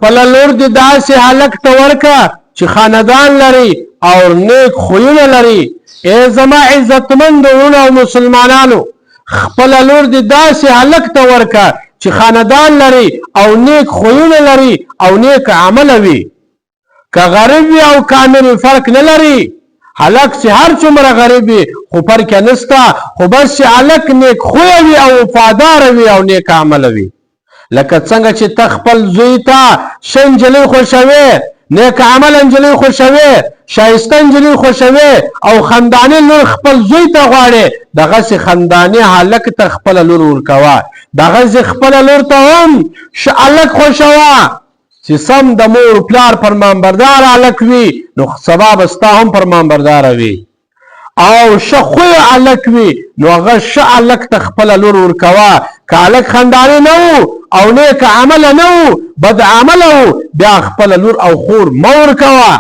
خپل لور دې داسې هلک ته ورکه چې خاندان لري او نیک خویونه لري. ای زما عزتمند وروڼه او مسلمانانو، خپل لور دې داسې هلک ته ورکه چې خاندان لري او نیک خویونه لري او نیک عمله وي. که غریب وي او کامل فرق نه لري. هلک چې هر څومره غریب وي خو فرق نسته، خو بس چې هلک نیک خویه وي او وفاداره وي او نیک عمله وي. لکه څنګه چې ته خپل زوی ته ښه نجلۍ خوښوې، نیک عمله نجلۍ خوښوې، ښایسته نجلۍ خوښوې او خنداني لور خپل زوی ته غواړې، دغسې خنداني هلک ته خپله لور ورکوه. دغسې خپله لور ته هم ښه هلک خوښوه چې سم د مور پلار فرمانبردار هلک وي، نو سبا به ستا هم فرمانبرداره وي. او ښه خویه هلک وي نو هغه ښه هلک ته خپله لور ورکوه. که هلک خنداني نه و او نیک عمله نه و، بد عمله و، بیا خپله لور او خور مه ورکوه.